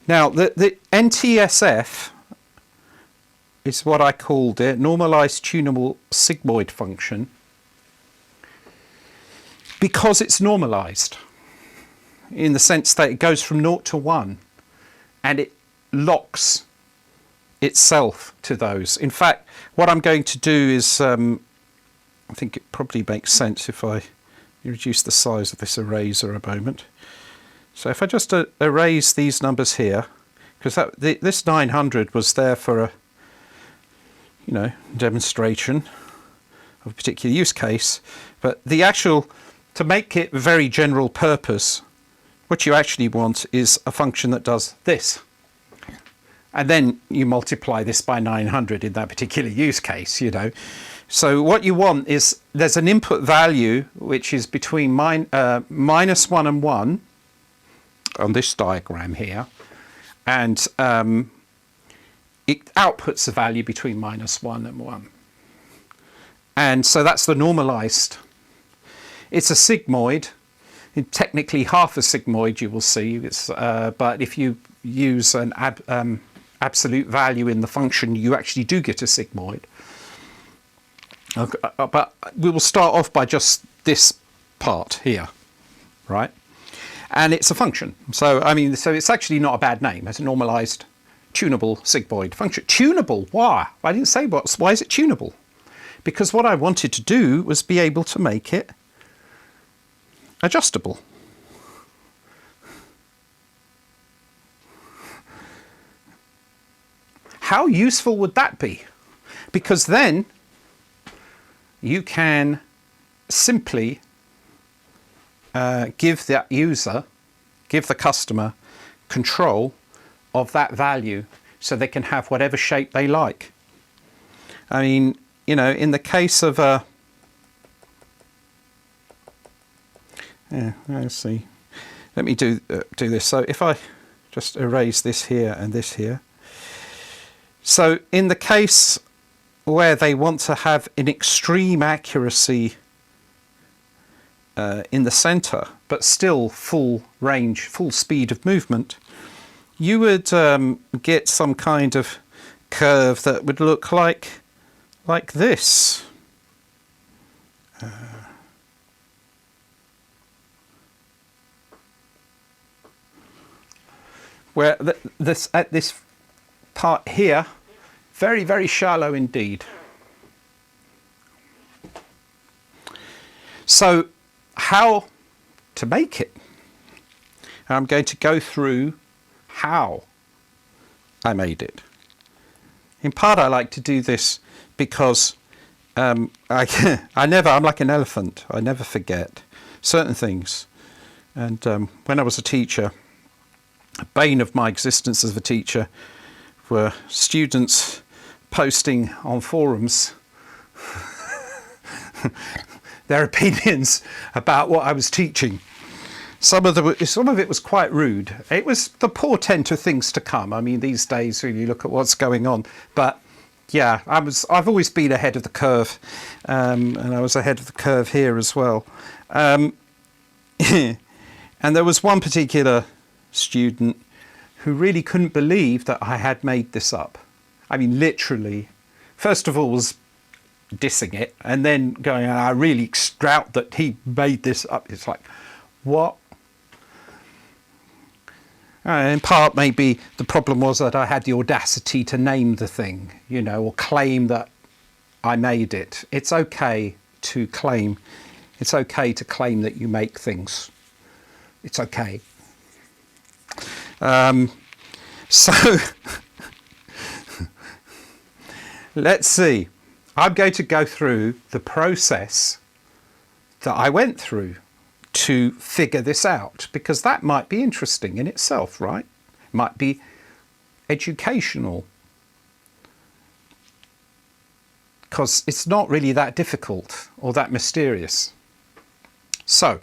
Now, the NTSF is what I called it, normalized tunable sigmoid function, because it's normalized in the sense that it goes from 0 to 1 and it locks itself to those. In fact, what I'm going to do is, I think it probably makes sense if I reduce the size of this eraser a moment. So if I just erase these numbers here, because this 900 was there for a demonstration of a particular use case, but the actual, to make it very general purpose, what you actually want is a function that does this. And then you multiply this by 900 in that particular use case, So what you want is, there's an input value which is between minus 1 and 1 on this diagram here, and it outputs a value between minus 1 and 1. And so that's the normalized. It's a sigmoid, technically half a sigmoid, you will see. But if you use an absolute value in the function, you actually do get a sigmoid. Okay, but we will start off by just this part here, right? And it's a function. So, so it's actually not a bad name. It's a normalized tunable sigmoid function. Tunable, why? I didn't say why is it tunable? Because what I wanted to do was be able to make it adjustable. How useful would that be? Because then you can simply give that user, give the customer control of that value so they can have whatever shape they like. In the case of let's see. Let me do this. So if I just erase this here and this here. So in the case where they want to have an extreme accuracy in the center, but still full range, full speed of movement, you would get some kind of curve that would look like this. Where at this part here, very, very shallow indeed. So how to make it? I'm going to go through how I made it. In part, I like to do this because I'm like an elephant. I never forget certain things. And when I was a teacher, a bane of my existence as a teacher were students posting on forums their opinions about what I was teaching. Some of it was quite rude. It was the portent of things to come. These days, when you look at what's going on, but yeah, I've always been ahead of the curve, and I was ahead of the curve here as well. And there was one particular student who really couldn't believe that I had made this up. Literally, first of all was dissing it, and then going, I really doubt that he made this up. It's like, what? In part, maybe the problem was that I had the audacity to name the thing, or claim that I made it. It's okay to claim. It's okay to claim that you make things. It's okay. So let's see. I'm going to go through the process that I went through to figure this out, because that might be interesting in itself, right? Might be educational, because it's not really that difficult or that mysterious. So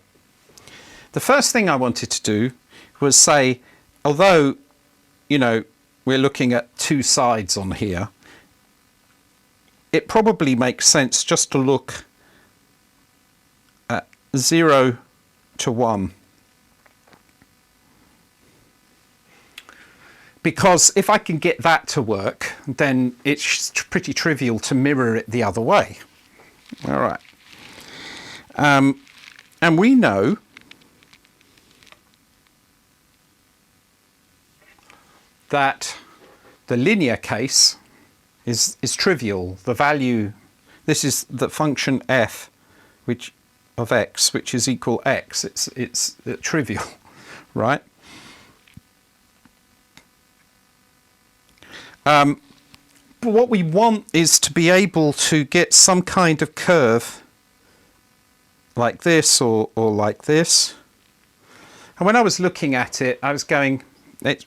the first thing I wanted to do was say, although, we're looking at two sides on here, it probably makes sense just to look at 0 to 1. because if I can get that to work, then it's pretty trivial to mirror it the other way. All right. And we know that the linear case is trivial. The value, this is the function f of x, which is equal x. It's trivial, right? But what we want is to be able to get some kind of curve like this or like this. And when I was looking at it, I was going, it's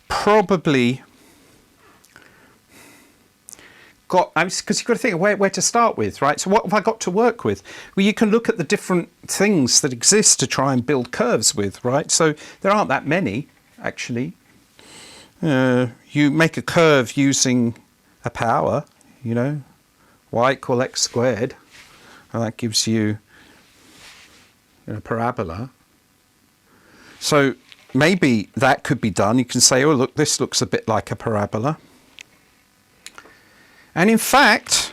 probably got, because you've got to think of where to start with, right? So what have I got to work with? Well, you can look at the different things that exist to try and build curves with, right? So there aren't that many, actually. You make a curve using a power, you know, y equal x squared, and that gives you a parabola. So maybe that could be done. You can say, oh, look, this looks a bit like a parabola. And in fact,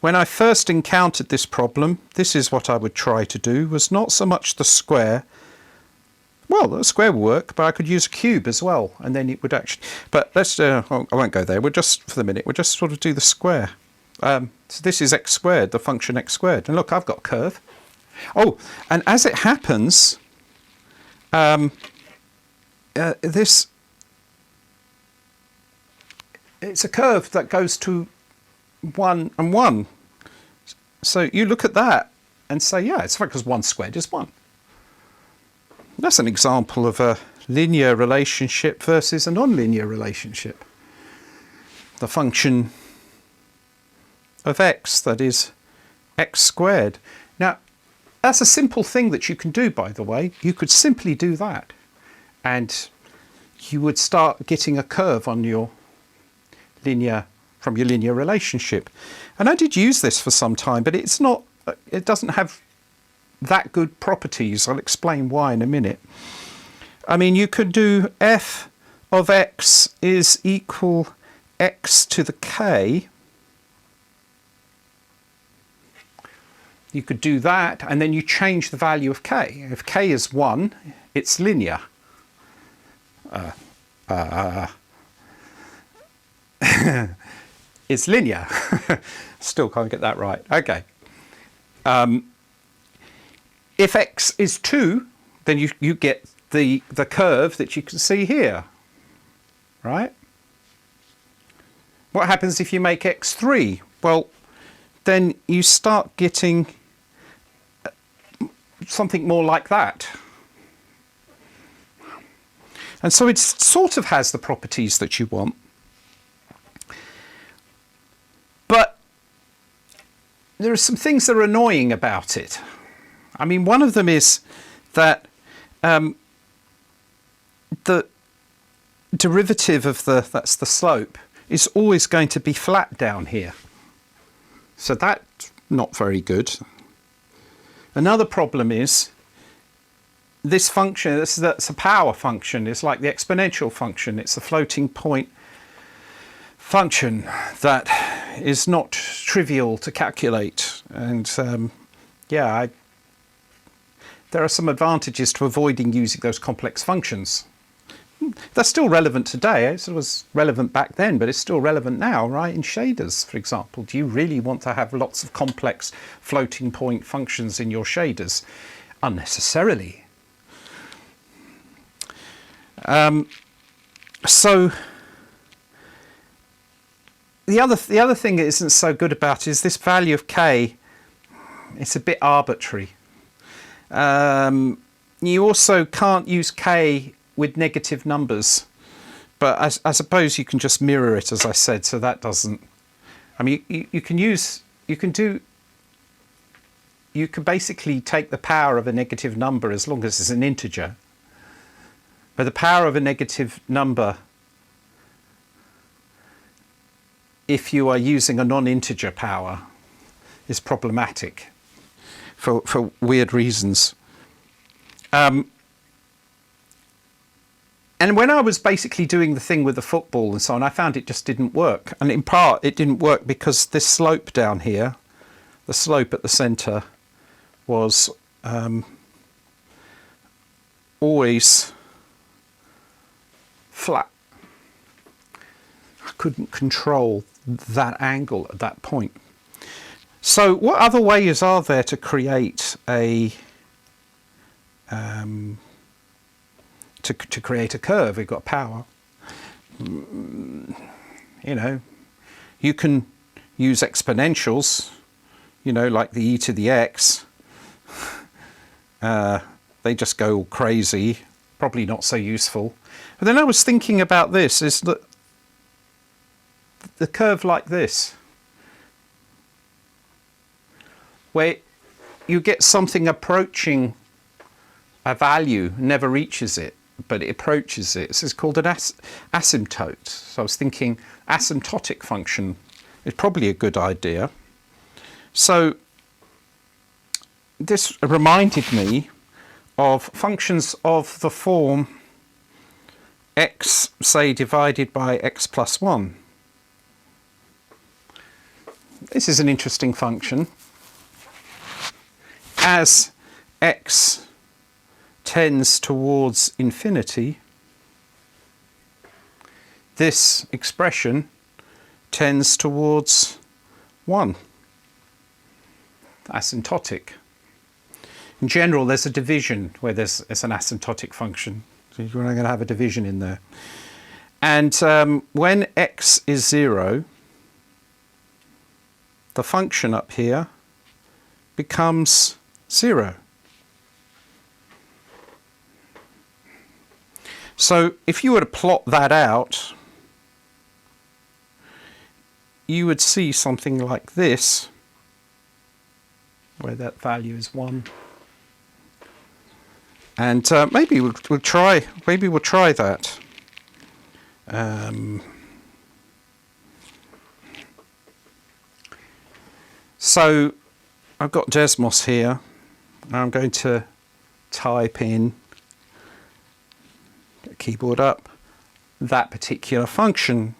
when I first encountered this problem, this is what I would try to do, was not so much the square. Well, the square will work, but I could use a cube as well, and then it would actually... But let's... I won't go there. We'll just, for the minute, we'll just sort of do the square. So this is x squared, the function x squared. And look, I've got a curve. Oh, and as it happens, this... It's a curve that goes to 1 and 1. So you look at that and say, yeah, it's because 1 squared is 1. That's an example of a linear relationship versus a nonlinear relationship. The function of x, that is x squared. Now, that's a simple thing that you can do, by the way. You could simply do that, and you would start getting a curve on your linear, from your linear relationship. And I did use this for some time, but it's not, it doesn't have that good properties. I'll explain why in a minute. I mean, you could do f of x is equal x to the k. You could do that, and then you change the value of k. If k is 1, it's linear. It's linear. Still can't get that right. Okay. If x is 2, then you get the curve that you can see here, right? What happens if you make x 3? Well, then you start getting something more like that. And so it sort of has the properties that you want. But there are some things that are annoying about it. I mean, one of them is that the derivative of that's the slope, is always going to be flat down here. So that's not very good. Another problem is this function, that's a power function. It's like the exponential function. It's a floating point function that is not trivial to calculate. And yeah, there are some advantages to avoiding using those complex functions. They're still relevant today. It was relevant back then, but it's still relevant now, right? In shaders, for example. Do you really want to have lots of complex floating point functions in your shaders? Unnecessarily. So the other thing that isn't so good about it is this value of k. It's a bit arbitrary. You also can't use k with negative numbers, but I suppose you can just mirror it, as I said, so that doesn't... I mean, you can basically take the power of a negative number as long as it's an integer. But the power of a negative number, if you are using a non-integer power, is problematic for weird reasons. And when I was basically doing the thing with the football and so on, I found it just didn't work. And in part, it didn't work because this slope down here, the slope at the centre, was always flat. I couldn't control that angle at that point. So what other ways are there to create a to create a curve? We've got power. You know, you can use exponentials, you know, like the e to the x. They just go all crazy, probably not so useful. But then I was thinking about this, is that the curve like this, where you get something approaching a value, never reaches it, but it approaches it. This is called an asymptote. So I was thinking asymptotic function is probably a good idea. So this reminded me of functions of the form x, say, divided by x plus 1. This is an interesting function. As x tends towards infinity, this expression tends towards 1. Asymptotic. In general, there's a division where there's an asymptotic function. So you're going to have a division in there. And when x is 0, the function up here becomes 0. So if you were to plot that out, you would see something like this, where that value is 1. And maybe we'll try that. So I've got Desmos here. I'm going to type in, get keyboard up, that particular function.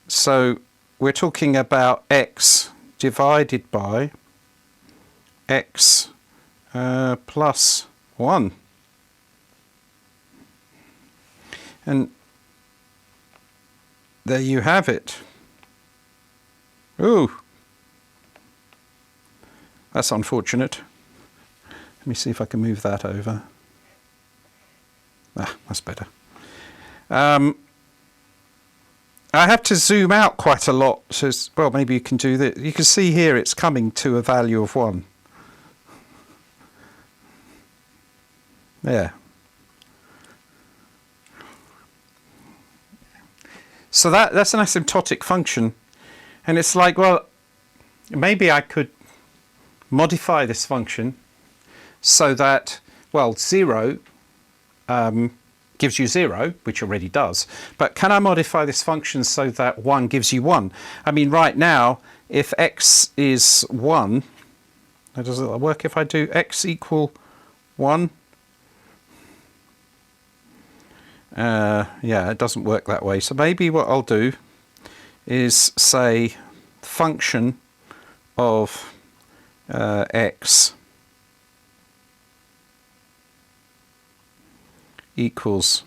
So we're talking about x divided by x plus 1. And there you have it. Ooh, that's unfortunate. Let me see if I can move that over. Ah, that's better. I have to zoom out quite a lot. So, well, maybe you can do this. You can see here it's coming to a value of 1. There. So that's an asymptotic function. And it's like, well, maybe I could modify this function so that, well, 0 gives you 0, which already does. But can I modify this function so that 1 gives you 1? I mean, right now, if x is 1, does it work if I do x equal 1? Yeah, it doesn't work that way. So maybe what I'll do is say function of x equals,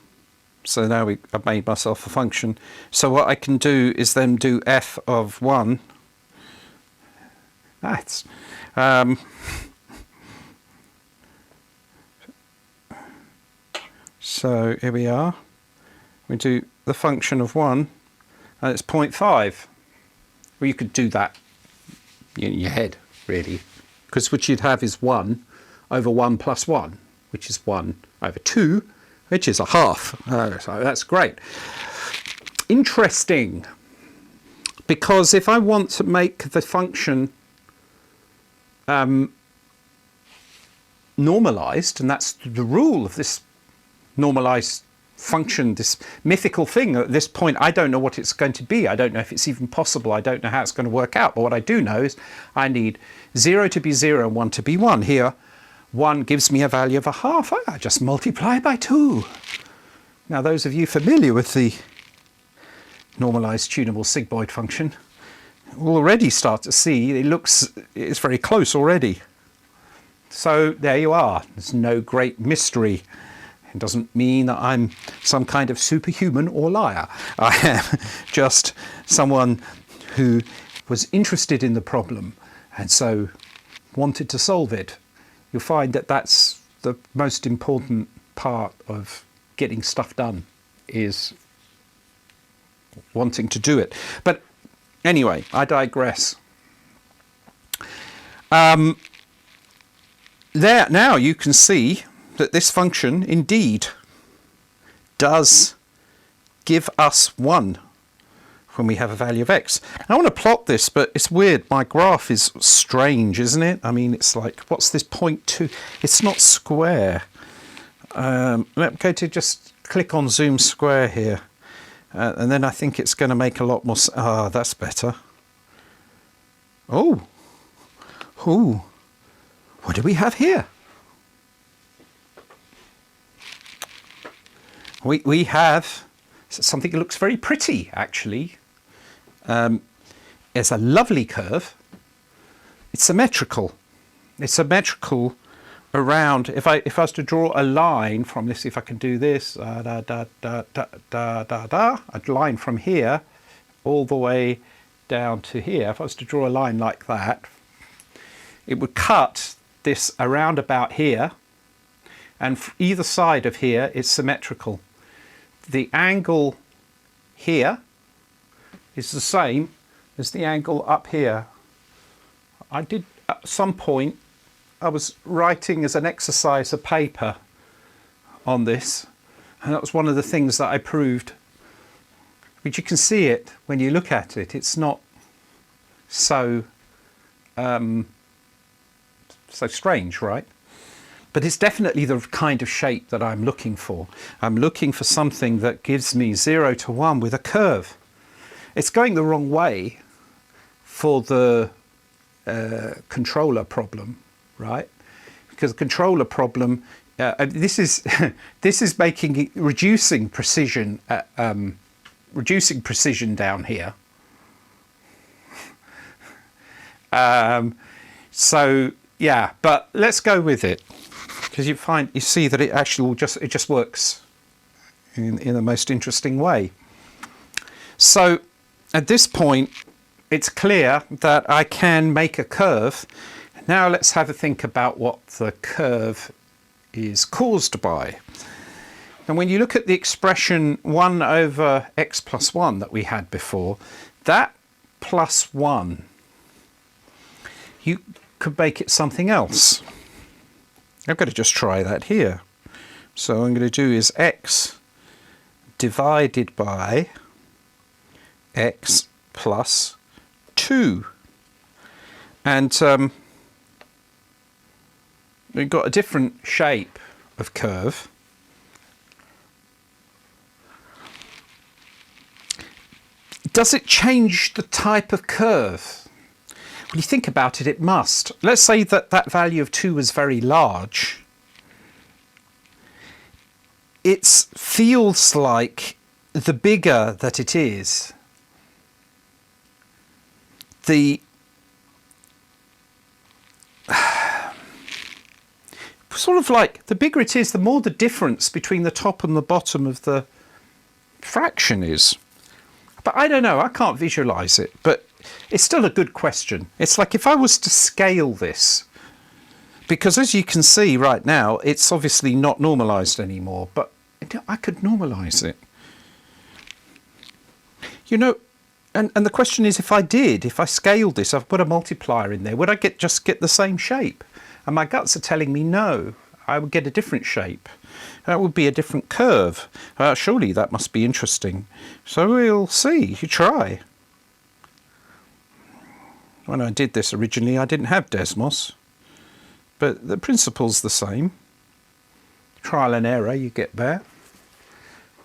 so now I've made myself a function. So what I can do is then do f of 1. That's so here we are. We do the function of 1, and it's 0.5. Well, you could do that in your head, really, because what you'd have is 1 over 1 plus 1, which is 1 over 2, which is a half. So that's great. Interesting, because if I want to make the function normalized, and that's the rule of this normalized function, this mythical thing. At this point, I don't know what it's going to be. I don't know if it's even possible. I don't know how it's going to work out. But what I do know is I need 0 to be 0 and 1 to be 1. Here, 1 gives me a value of a half. I just multiply by 2. Now, those of you familiar with the normalized tunable sigmoid function will already start to see it's very close already. So there you are. There's no great mystery. It doesn't mean that I'm some kind of superhuman or liar. I am just someone who was interested in the problem and so wanted to solve it. You'll find that that's the most important part of getting stuff done, is wanting to do it. But anyway, I digress. There now you can see that this function indeed does give us 1 when we have a value of x. I want to plot this, but it's weird. My graph is strange, isn't it? I mean, it's like, what's this 0.2? It's not square. I'm going to just click on zoom square here. And then I think it's going to make a lot more... Ah, that's better. Oh. Ooh. What do we have here? We have something that looks very pretty, actually. It's a lovely curve. It's symmetrical. It's symmetrical around. If I was to draw a line from this, if I can do this, a line from here all the way down to here. If I was to draw a line like that, it would cut this around about here, and either side of here is symmetrical. The angle here is the same as the angle up here. I did at some point, I was writing as an exercise a paper on this, and that was one of the things that I proved. But you can see it when you look at it. It's not so so strange, right? But it's definitely the kind of shape that I'm looking for. I'm looking for something that gives me 0 to 1 with a curve. It's going the wrong way for the controller problem, right? Because the controller problem, this is reducing precision down here. So yeah, but let's go with it, because you see that it actually just works in the most interesting way. So at this point, it's clear that I can make a curve. Now let's have a think about what the curve is caused by. And when you look at the expression 1 over x plus 1 that we had before, that plus 1, you could make it something else. I'm going to just try that here. So what I'm going to do is x divided by x plus 2. And we've got a different shape of curve. Does it change the type of curve? When you think about it, it must. Let's say that that value of 2 was very large. It feels like the bigger that it is, the sort of like the bigger it is, the more the difference between the top and the bottom of the fraction is. But I don't know, I can't visualize it, but it's still a good question. It's like if I was to scale this, because as you can see right now, it's obviously not normalized anymore, but I could normalize it. You know, and the question is, if I scaled this, I've put a multiplier in there, would I just get the same shape? And my guts are telling me no, I would get a different shape. That would be a different curve. Surely that must be interesting. So we'll see. You try. When I did this originally, I didn't have Desmos, but the principle's the same. Trial and error, you get there.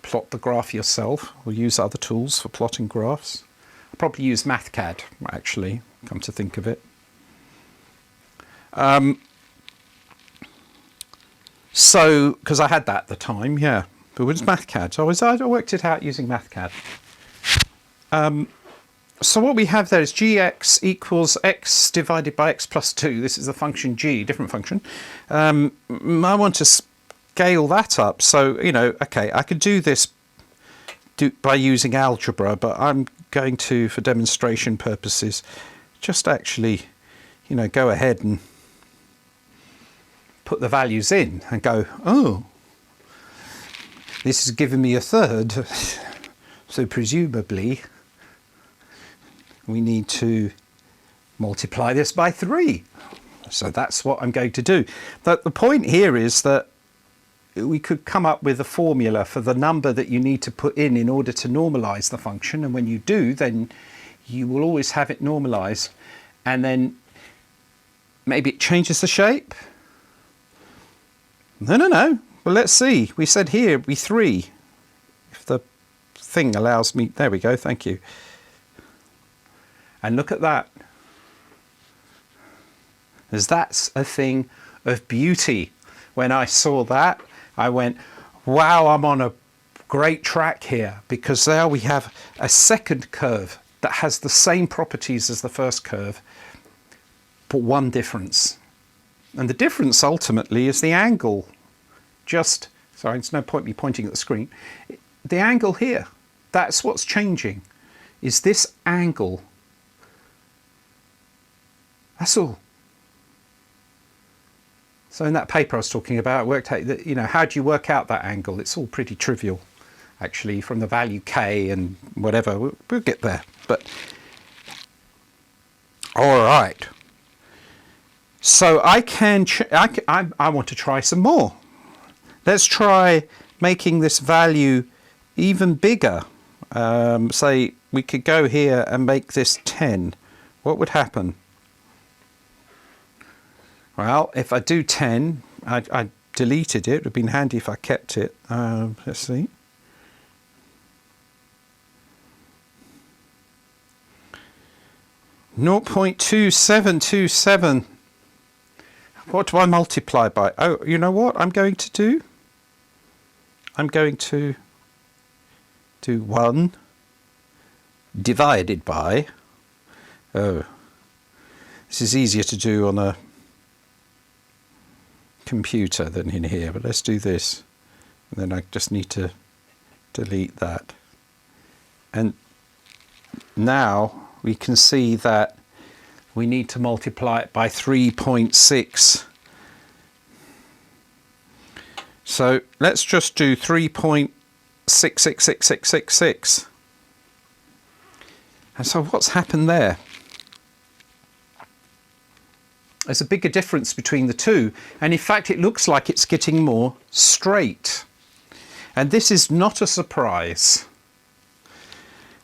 Plot the graph yourself, or use other tools for plotting graphs. I'll probably use MathCAD, actually, come to think of it. So, because I had that at the time, yeah. But with MathCAD, I worked it out using MathCAD. So what we have there is gx equals x divided by x plus 2. This is the function g, different function. I want to scale that up. So, you know, okay, I could do this by using algebra, but I'm going to, for demonstration purposes, just actually, you know, go ahead and put the values in and go, oh, this is giving me a third. So presumably we need to multiply this by 3. So that's what I'm going to do. But the point here is that we could come up with a formula for the number that you need to put in order to normalize the function. And when you do, then you will always have it normalize. And then maybe it changes the shape. No. Well, let's see. We said here be 3. If the thing allows me, there we go, thank you. And look at that. As that's a thing of beauty. When I saw that, I went, wow, I'm on a great track here, because now we have a second curve that has the same properties as the first curve, but one difference. And the difference ultimately is the angle. Just, sorry, there's no point me pointing at the screen. The angle here, that's what's changing, is this angle. That's all. So in that paper I was talking about, I worked out that, you know, how do you work out that angle? It's all pretty trivial, actually, from the value k and whatever. We'll get there. But all right. So I want to try some more. Let's try making this value even bigger. Say we could go here and make this 10. What would happen? Well, if I do 10, I deleted it. It would have been handy if I kept it. Let's see. .2727. What do I multiply by? Oh, you know what I'm going to do? I'm going to do 1 divided by, oh, this is easier to do on a computer than in here, but let's do this. And then I just need to delete that. And now we can see that we need to multiply it by 3.6. So let's just do 3.666666. And so what's happened there? There's a bigger difference between the two. And in fact, it looks like it's getting more straight. And this is not a surprise,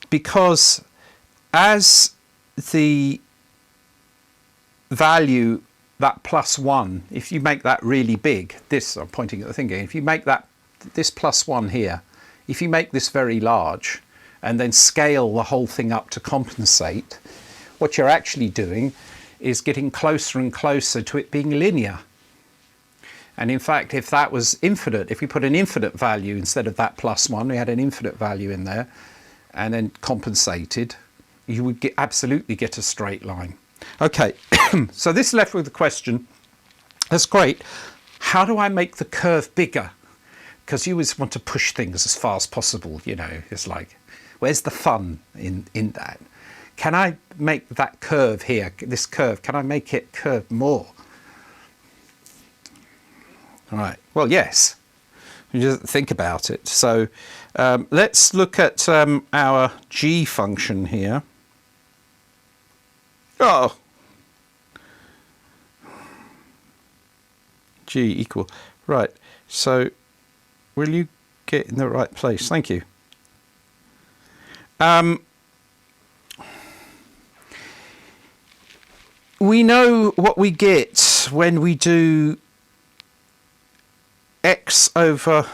because as the value, that +1, if you make that really big, this, I'm pointing at the thing again, if you make that, this +1 here, if you make this very large and then scale the whole thing up to compensate, what you're actually doing is getting closer and closer to it being linear. And in fact, if that was infinite, if we put an infinite value instead of that +1, we had an infinite value in there and then compensated, you would absolutely get a straight line. Okay, so this left with the question, that's great, how do I make the curve bigger? Because you always want to push things as far as possible, you know, it's like, where's the fun in that? Can I make that curve here, this curve, can I make it curve more? All right, well, yes, you just think about it. So let's look at our g function here. Oh, g equal, right, so will you get in the right place? Thank you. We know what we get when we do x over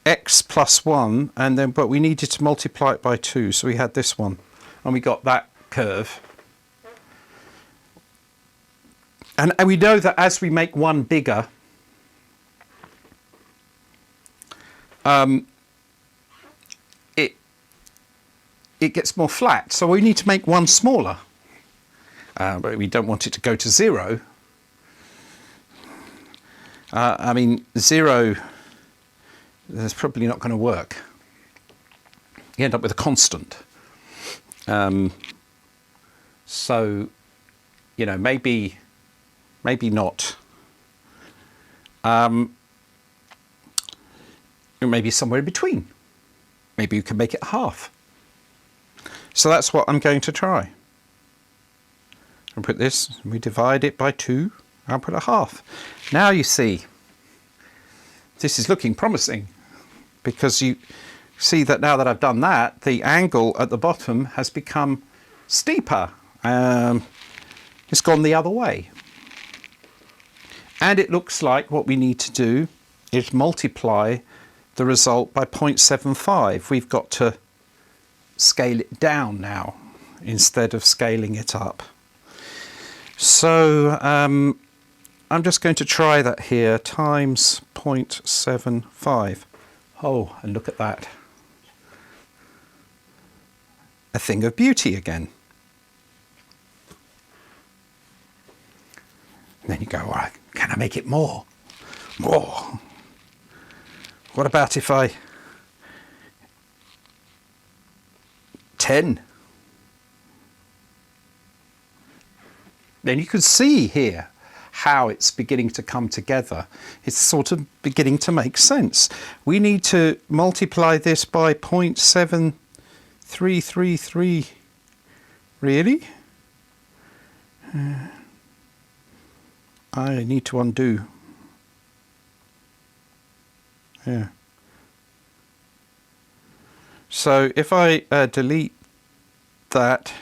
x plus 1, and then but we needed to multiply it by 2, so we had this one and we got that curve. And we know that as we make one bigger, it gets more flat. So we need to make one smaller. But we don't want it to go to 0. I mean, 0 is probably not going to work. You end up with a constant. So, you know, maybe not. Maybe somewhere in between. Maybe you can make it half. So that's what I'm going to try. I'll put this, we divide it by 2, I'll put a half. Now you see, this is looking promising, because you see that now that I've done that, the angle at the bottom has become steeper. It's gone the other way. And it looks like what we need to do is multiply the result by 0.75. We've got to scale it down now instead of scaling it up. So I'm just going to try that here, times 0.75. Oh, and look at that. A thing of beauty again. And then you go, all right, can I make it more? More. What about if I 10? Then you can see here how it's beginning to come together. It's sort of beginning to make sense. We need to multiply this by 0.7333. Really? I need to undo. Yeah. So if I delete that,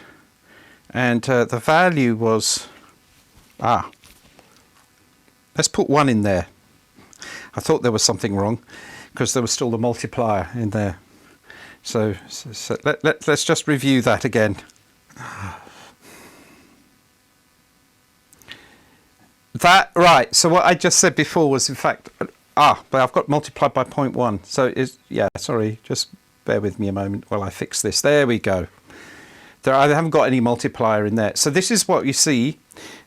and the value was, let's put 1 in there. I thought there was something wrong because there was still the multiplier in there. So let's just review that again. That, right, so what I just said before was in fact, but I've got multiplied by 0.1. So yeah, sorry, just bear with me a moment while I fix this. There we go. I haven't got any multiplier in there. So this is what you see.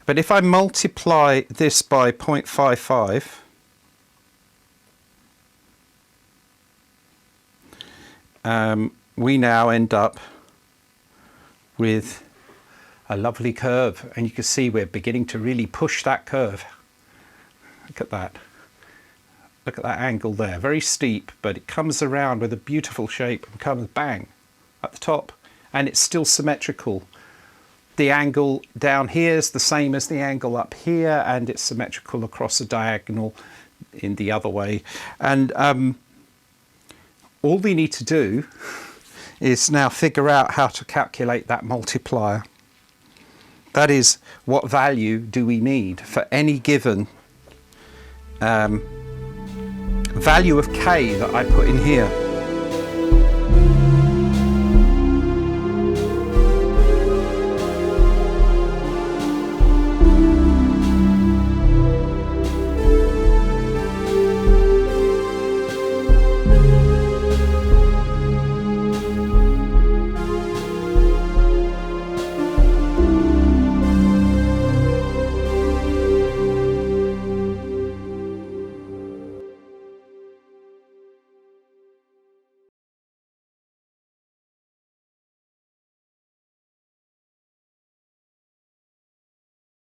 But if I multiply this by 0.55, we now end up with a lovely curve. And you can see we're beginning to really push that curve. Look at that. Look at that angle there. Very steep, but it comes around with a beautiful shape and comes bang at the top. And it's still symmetrical. The angle down here is the same as the angle up here, and it's symmetrical across a diagonal in the other way. And all we need to do is now figure out how to calculate that multiplier. That is, what value do we need for any given value of k that I put in here.